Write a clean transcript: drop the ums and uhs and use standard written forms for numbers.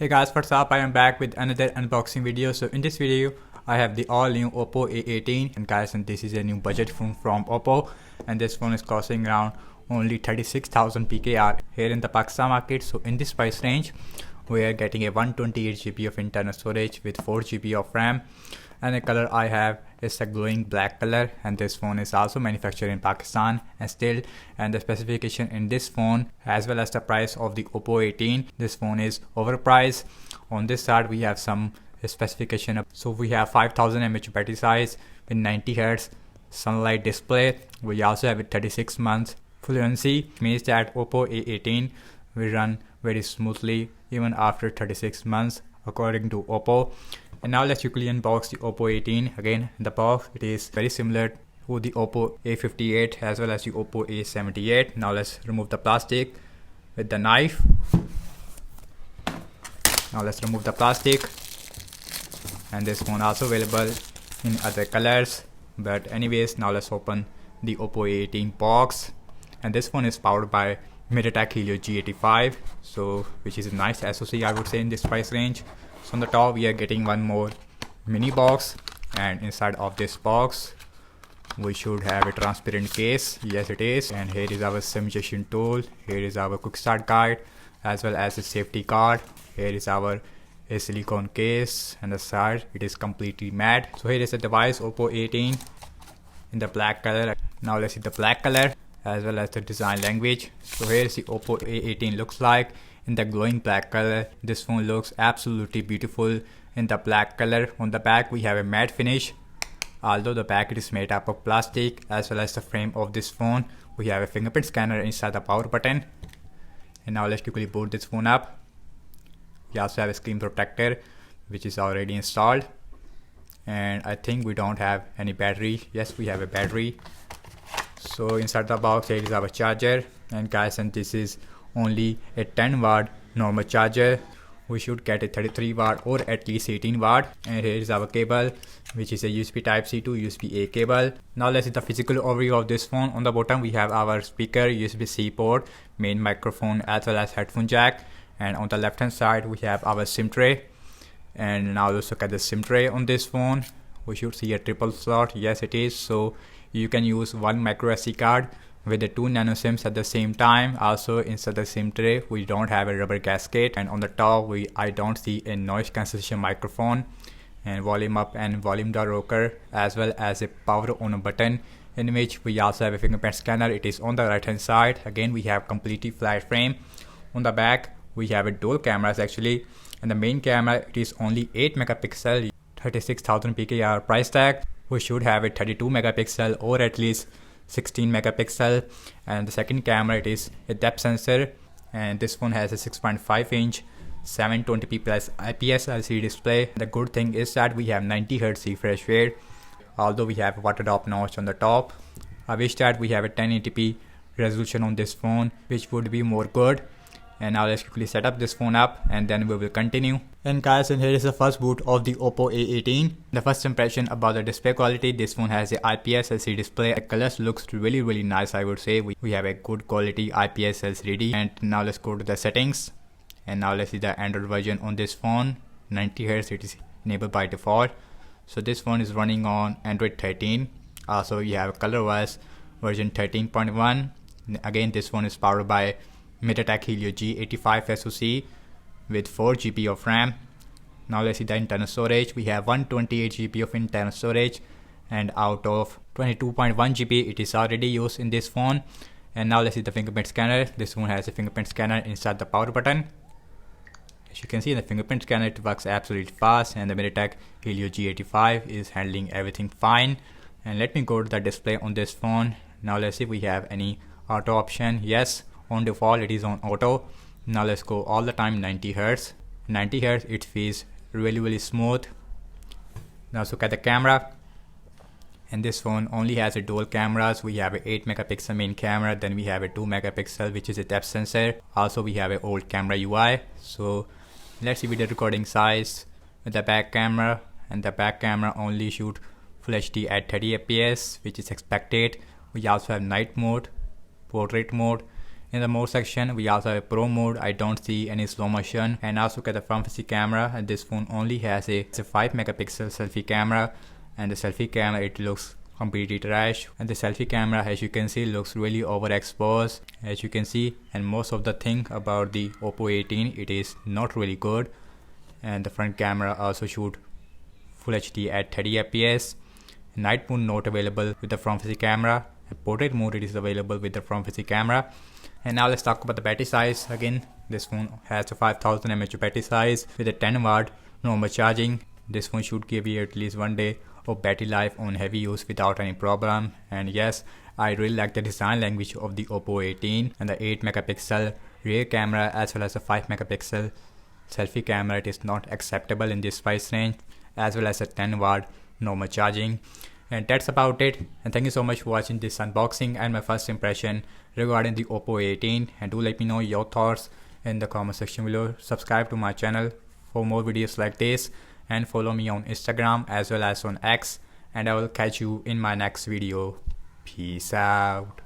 Hey guys, what's up? I am back with another unboxing video. So in this video I have the all new Oppo A18 and guys, and this is a new budget phone from Oppo, and this phone is costing around only 36,000 PKR here in the Pakistan market. So in this price range we are getting a 128 GB of internal storage with 4 GB of RAM, and the color I have is a glowing black color, and this phone is also manufactured in Pakistan and the specification in this phone as well as the price of the Oppo 18, this phone is overpriced. On this side we have some specification. So we have 5000 mAh battery size with 90 Hz sunlight display. We also have a 36 months fluency, means that Oppo A18 will run very smoothly even after 36 months according to Oppo. And now let's quickly unbox the Oppo 18. Again, in the box it is very similar to the Oppo A58 as well as the Oppo A78. Now let's remove the plastic with the knife. Now let's remove the plastic, and this phone also available in other colors, but anyways, now let's open the Oppo A18 box. And this phone is powered by MediaTek Helio G85, so which is a nice SoC I would say in this price range. So on the top we are getting one more mini box, and inside of this box we should have a transparent case. Yes, it is. And here is our simulation tool, here is our quick start guide as well as a safety card. Here is our a silicone case, and the side it is completely matte. So here is the device Oppo 18 in the black color. Now let's see the black color as well as the design language. So here is the Oppo A18 looks like in the glowing black color. This phone looks absolutely beautiful in the black color. On the back we have a matte finish, although the back it is made up of plastic. As well as the frame of this phone, we have a fingerprint scanner inside the power button. And now let's quickly boot this phone up. We also have a screen protector which is already installed, and I think we don't have any battery. Yes, we have a battery. So inside the box here is our charger, and guys, and this is only a 10 watt normal charger. We should get a 33 watt or at least 18 watt. And here is our cable, which is a USB type C to USB A cable. Now let's see the physical overview of this phone. On the bottom we have our speaker, USB C port, main microphone as well as headphone jack, and on the left hand side we have our SIM tray. And now let's look at the SIM tray on this phone. We should see a triple slot. Yes, it is. So you can use one micro SD card with the 2 nano SIMs at the same time. Also inside the SIM tray we don't have a rubber gasket, and on the top I don't see a noise cancellation microphone, and volume up and volume down rocker as well as a power on button, in which we also have a fingerprint scanner. It is on the right hand side. Again, we have completely flat frame. On the back we have a dual cameras actually, and the main camera it is only 8 megapixel, 36,000 PKR price tag. We should have a 32 megapixel or at least 16 megapixel, and the second camera it is a depth sensor, and this phone has a 6.5 inch 720p plus IPS LCD display. The good thing is that we have 90 Hz refresh rate, although we have a water drop notch on the top. I wish that we have a 1080p resolution on this phone, which would be more good. And now let's quickly set up this phone up and then we will continue. And guys, and here is the first boot of the Oppo A18. The first impression about the display quality, this phone has a IPS LCD display. The colors looks really nice I would say. We have a good quality IPS LCD. And now let's go to the settings. And now let's see the Android version on this phone. 90 Hz it is enabled by default. So this phone is running on Android 13. Also we have ColorOS version 13.1. Again, this phone is powered by MediaTek Helio G85 SoC with 4 GB of RAM. Now let's see the internal storage. We have 128 GB of internal storage, and out of 22.1 GB it is already used in this phone. And now let's see the fingerprint scanner. This phone has a fingerprint scanner inside the power button. As you can see, the fingerprint scanner it works absolutely fast, and the MediaTek Helio G85 is handling everything fine. And let me go to the display on this phone. Now let's see if we have any auto option. Yes, on default it is on auto. Now let's go all the time 90 Hz. 90 Hz it feels really smooth. Now let's look at the camera. And this phone only has a dual cameras. We have a 8 megapixel main camera, then we have a 2 megapixel which is a depth sensor. Also we have a old camera UI. So let's see video recording size with the back camera, and the back camera only shoot Full HD at 30 fps which is expected. We also have night mode, portrait mode, In the mode section, we also have Pro mode. I don't see any slow motion. And also look at the front facing camera, and this phone only has a 5 megapixel selfie camera, and the selfie camera, it looks completely trash. And the selfie camera, as you can see, looks really overexposed, as you can see. And most of the thing about the Oppo 18, it is not really good. And the front camera also shoot Full HD at 30 fps. Night mode not available with the front facing camera. Portrait mode, it is available with the front facing camera. And now let's talk about the battery size. Again, this phone has a 5000 mAh battery size with a 10 watt normal charging. This phone should give you at least 1 day of battery life on heavy use without any problem. And yes, I really like the design language of the Oppo 18 and the 8 megapixel rear camera as well as the 5 megapixel selfie camera. It is not acceptable in this price range, as well as a 10 watt normal charging. And that's about it, and thank you so much for watching this unboxing and my first impression regarding the Oppo 18. And do let me know your thoughts in the comment section below. Subscribe to my channel for more videos like this, and follow me on Instagram as well as on X, and I will catch you in my next video. Peace out.